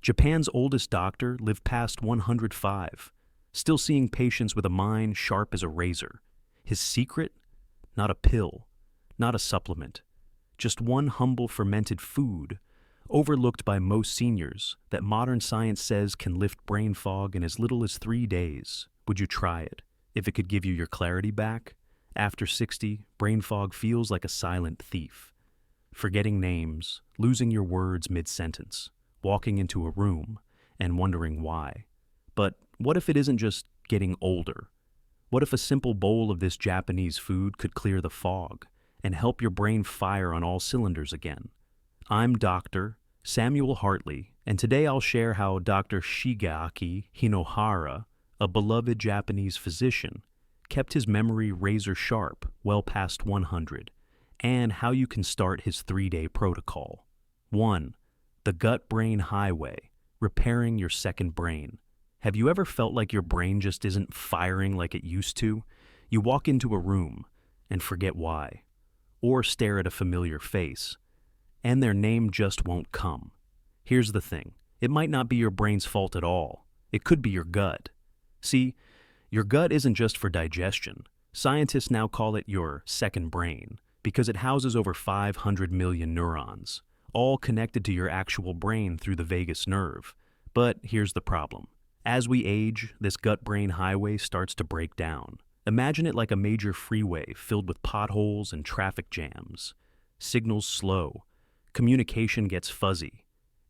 Japan's oldest doctor lived past 105, still seeing patients with a mind sharp as a razor. His secret? Not a pill, not a supplement, just one humble fermented food, overlooked by most seniors, that modern science says can lift brain fog in as little as 3 days. Would you try it, if it could give you your clarity back? After 60, brain fog feels like a silent thief. Forgetting names, losing your words mid-sentence, walking into a room and wondering why. But what if it isn't just getting older? What if a simple bowl of this Japanese food could clear the fog and help your brain fire on all cylinders again? I'm Dr. Samuel Hartley, and today I'll share how Dr. Shigeaki Hinohara, a beloved Japanese physician, kept his memory razor sharp well past 100, and how you can start his 3-day protocol. 1. The gut-brain highway, repairing your second brain. Have you ever felt like your brain just isn't firing like it used to? You walk into a room and forget why, or stare at a familiar face, and their name just won't come. Here's the thing. It might not be your brain's fault at all. It could be your gut. See, your gut isn't just for digestion. Scientists now call it your second brain because it houses over 500 million neurons, all connected to your actual brain through the vagus nerve. But here's the problem. As we age, this gut-brain highway starts to break down. Imagine it like a major freeway filled with potholes and traffic jams. Signals slow, communication gets fuzzy,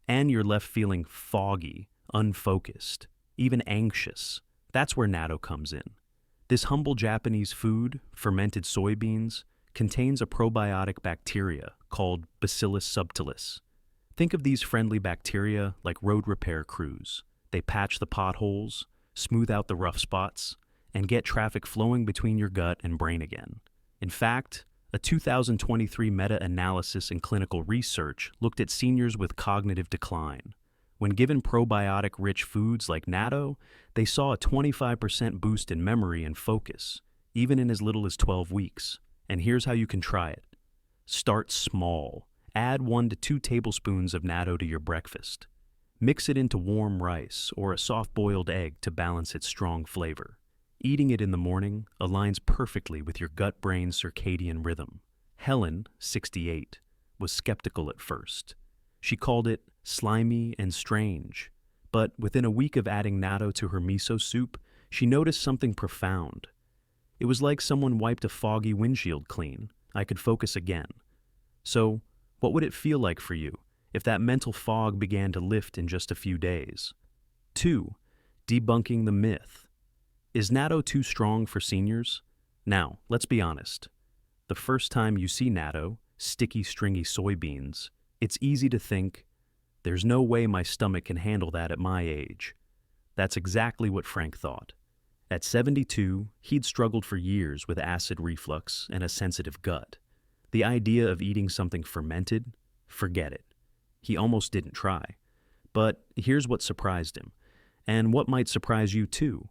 and you're left feeling foggy, unfocused, even anxious. That's where natto comes in. This humble Japanese food, fermented soybeans, contains a probiotic bacteria called Bacillus subtilis. Think of these friendly bacteria like road repair crews. They patch the potholes, smooth out the rough spots, and get traffic flowing between your gut and brain again. In fact, a 2023 meta-analysis in clinical research looked at seniors with cognitive decline. When given probiotic-rich foods like natto, they saw a 25% boost in memory and focus, even in as little as 12 weeks. And here's how you can try it. Start small. Add 1 to 2 tablespoons of natto to your breakfast. Mix it into warm rice or a soft-boiled egg to balance its strong flavor. Eating it in the morning aligns perfectly with your gut-brain circadian rhythm. Helen, 68, was skeptical at first. She called it slimy and strange, but within a week of adding natto to her miso soup, she noticed something profound. It was like someone wiped a foggy windshield clean. I could focus again. So, what would it feel like for you if that mental fog began to lift in just a few days? 2. Debunking the myth. Is natto too strong for seniors? Now, let's be honest. The first time you see natto, sticky, stringy soybeans, it's easy to think, there's no way my stomach can handle that at my age. That's exactly what Frank thought. At 72, he'd struggled for years with acid reflux and a sensitive gut. The idea of eating something fermented? Forget it. He almost didn't try. But here's what surprised him, and what might surprise you too.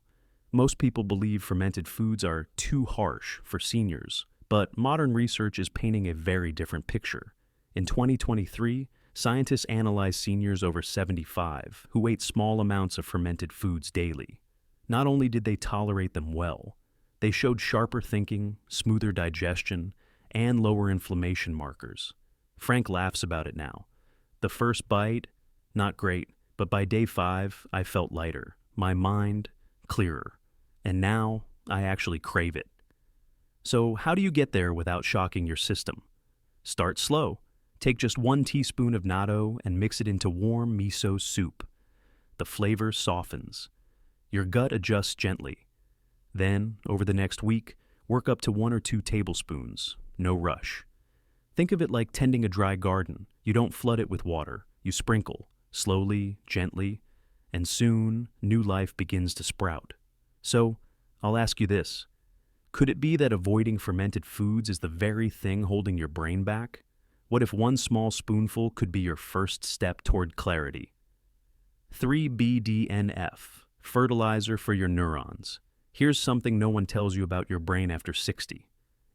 Most people believe fermented foods are too harsh for seniors, but modern research is painting a very different picture. In 2023, scientists analyzed seniors over 75 who ate small amounts of fermented foods daily. Not only did they tolerate them well, they showed sharper thinking, smoother digestion, and lower inflammation markers. Frank laughs about it now. The first bite, not great, but by day 5, I felt lighter, my mind clearer, and now I actually crave it. So how do you get there without shocking your system? Start slow. Take just 1 teaspoon of natto and mix it into warm miso soup. The flavor softens. Your gut adjusts gently. Then, over the next week, work up to 1 or 2 tablespoons. No rush. Think of it like tending a dry garden. You don't flood it with water. You sprinkle, slowly, gently, and soon new life begins to sprout. So, I'll ask you this. Could it be that avoiding fermented foods is the very thing holding your brain back? What if 1 small spoonful could be your first step toward clarity? 3. BDNF, fertilizer for your neurons. Here's something no one tells you about your brain after 60.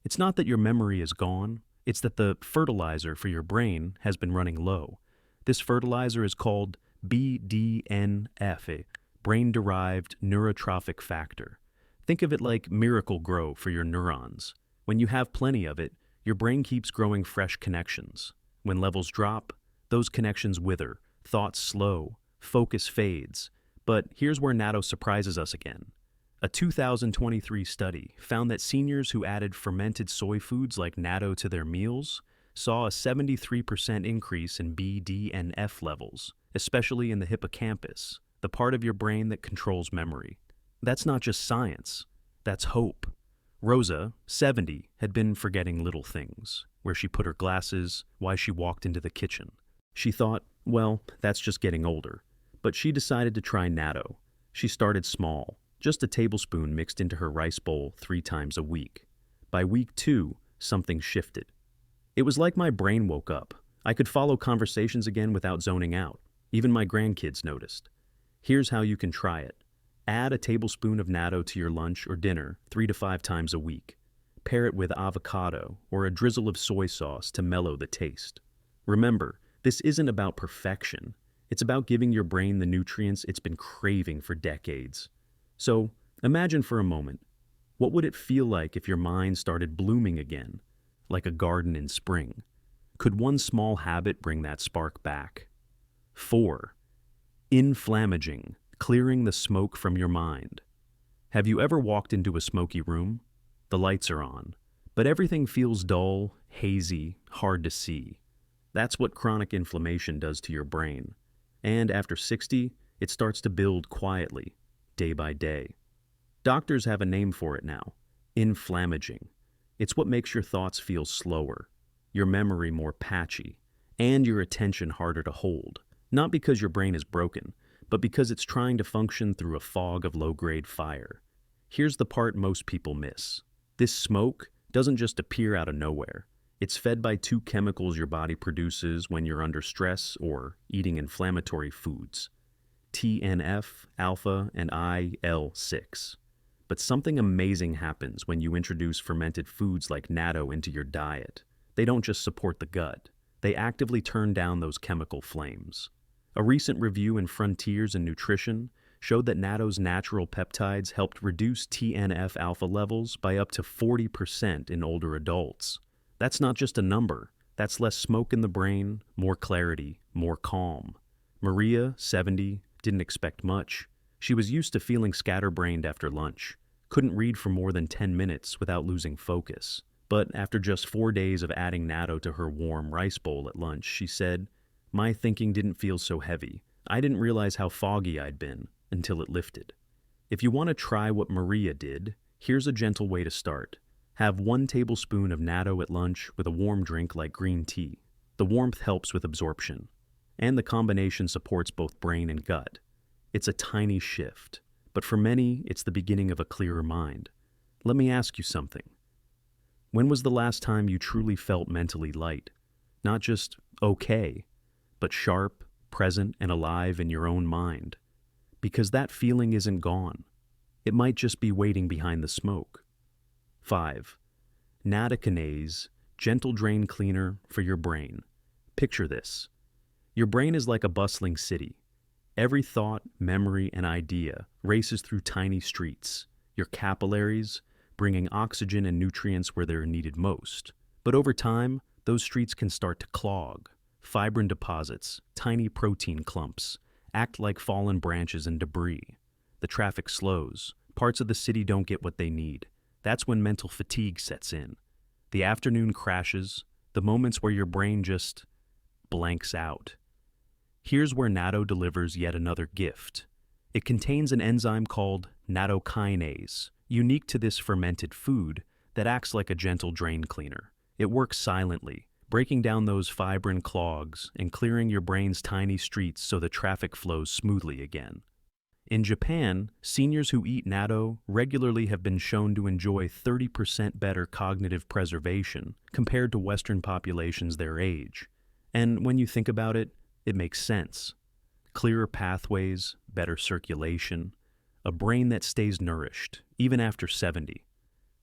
It's not that your memory is gone, it's that the fertilizer for your brain has been running low. This fertilizer is called BDNF, a brain-derived neurotrophic factor. Think of it like Miracle-Gro for your neurons. When you have plenty of it, your brain keeps growing fresh connections. When levels drop, those connections wither, thoughts slow, focus fades. But here's where Natto surprises us again. A 2023 study found that seniors who added fermented soy foods like natto to their meals saw a 73% increase in BDNF levels, especially in the hippocampus, the part of your brain that controls memory. That's not just science, that's hope. Rosa, 70, had been forgetting little things, where she put her glasses, why she walked into the kitchen. She thought, well, that's just getting older. But she decided to try natto. She started small, just a tablespoon mixed into her rice bowl 3 times a week. By week 2, something shifted. It was like my brain woke up. I could follow conversations again without zoning out. Even my grandkids noticed. Here's how you can try it. Add a tablespoon of natto to your lunch or dinner 3 to 5 times a week. Pair it with avocado or a drizzle of soy sauce to mellow the taste. Remember, this isn't about perfection. It's about giving your brain the nutrients it's been craving for decades. So, imagine for a moment, what would it feel like if your mind started blooming again, like a garden in spring? Could one small habit bring that spark back? 4. Inflammaging, clearing the smoke from your mind. Have you ever walked into a smoky room? The lights are on, but everything feels dull, hazy, hard to see. That's what chronic inflammation does to your brain. And after 60, it starts to build quietly, day by day. Doctors have a name for it now, inflammaging. It's what makes your thoughts feel slower, your memory more patchy, and your attention harder to hold. Not because your brain is broken, but because it's trying to function through a fog of low-grade fire. Here's the part most people miss. This smoke doesn't just appear out of nowhere. It's fed by 2 chemicals your body produces when you're under stress or eating inflammatory foods. TNF, alpha, and IL-6. But something amazing happens when you introduce fermented foods like natto into your diet. They don't just support the gut. They actively turn down those chemical flames. A recent review in Frontiers in Nutrition showed that natto's natural peptides helped reduce TNF alpha levels by up to 40% in older adults. That's not just a number. That's less smoke in the brain, more clarity, more calm. Maria, 70, didn't expect much. She was used to feeling scatterbrained after lunch, couldn't read for more than 10 minutes without losing focus. But after just 4 days of adding natto to her warm rice bowl at lunch, she said, "My thinking didn't feel so heavy. I didn't realize how foggy I'd been until it lifted." If you want to try what Maria did, here's a gentle way to start. Have 1 tablespoon of natto at lunch with a warm drink like green tea. The warmth helps with absorption, and the combination supports both brain and gut. It's a tiny shift, but for many, it's the beginning of a clearer mind. Let me ask you something. When was the last time you truly felt mentally light? Not just okay, but sharp, present, and alive in your own mind. Because that feeling isn't gone. It might just be waiting behind the smoke. 5. Nattokinase, gentle drain cleaner for your brain. Picture this. Your brain is like a bustling city. Every thought, memory, and idea races through tiny streets, your capillaries, bringing oxygen and nutrients where they're needed most. But over time, those streets can start to clog. Fibrin deposits, tiny protein clumps, act like fallen branches and debris. The traffic slows. Parts of the city don't get what they need. That's when mental fatigue sets in. The afternoon crashes, the moments where your brain just blanks out. Here's where natto delivers yet another gift. It contains an enzyme called Nattokinase, unique to this fermented food, that acts like a gentle drain cleaner. It works silently, breaking down those fibrin clogs and clearing your brain's tiny streets so the traffic flows smoothly again. In Japan, seniors who eat natto regularly have been shown to enjoy 30% better cognitive preservation compared to Western populations their age. And when you think about it, it makes sense. Clearer pathways, better circulation, a brain that stays nourished, even after 70.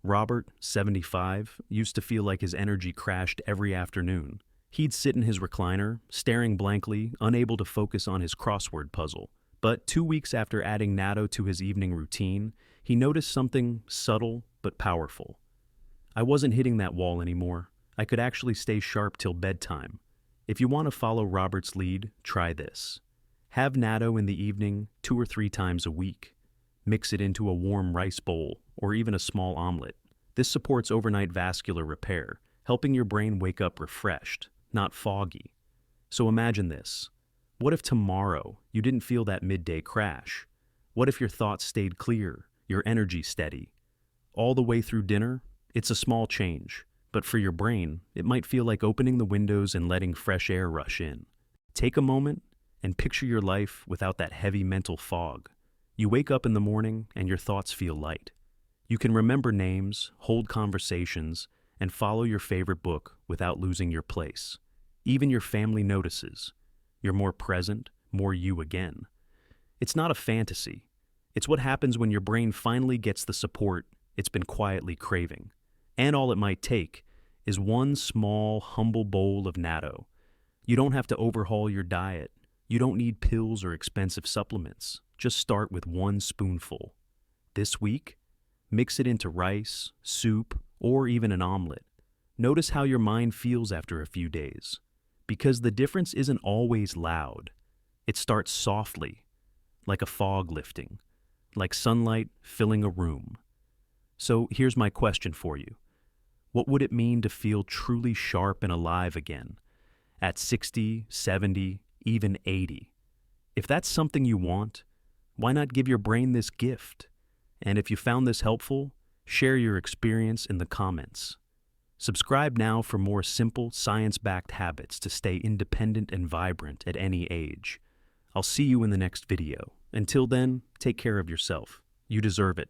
Robert, 75, used to feel like his energy crashed every afternoon. He'd sit in his recliner, staring blankly, unable to focus on his crossword puzzle. But 2 weeks after adding Natto to his evening routine, he noticed something subtle but powerful. I wasn't hitting that wall anymore. I could actually stay sharp till bedtime. If you want to follow Robert's lead, try this. Have Natto in the evening 2 or 3 times a week. Mix it into a warm rice bowl or even a small omelet. This supports overnight vascular repair, helping your brain wake up refreshed, not foggy. So imagine this. What if tomorrow you didn't feel that midday crash? What if your thoughts stayed clear, your energy steady? All the way through dinner? It's a small change, but for your brain, it might feel like opening the windows and letting fresh air rush in. Take a moment and picture your life without that heavy mental fog. You wake up in the morning and your thoughts feel light. You can remember names, hold conversations, and follow your favorite book without losing your place. Even your family notices. You're more present, more you again. It's not a fantasy. It's what happens when your brain finally gets the support it's been quietly craving. And all it might take is one small, humble bowl of Natto. You don't have to overhaul your diet. You don't need pills or expensive supplements. Just start with 1 spoonful. This week, mix it into rice, soup, or even an omelet. Notice how your mind feels after a few days. Because the difference isn't always loud. It starts softly, like a fog lifting, like sunlight filling a room. So here's my question for you. What would it mean to feel truly sharp and alive again? At 60, 70, even 80? If that's something you want, why not give your brain this gift? And if you found this helpful, share your experience in the comments. Subscribe now for more simple, science-backed habits to stay independent and vibrant at any age. I'll see you in the next video. Until then, take care of yourself. You deserve it.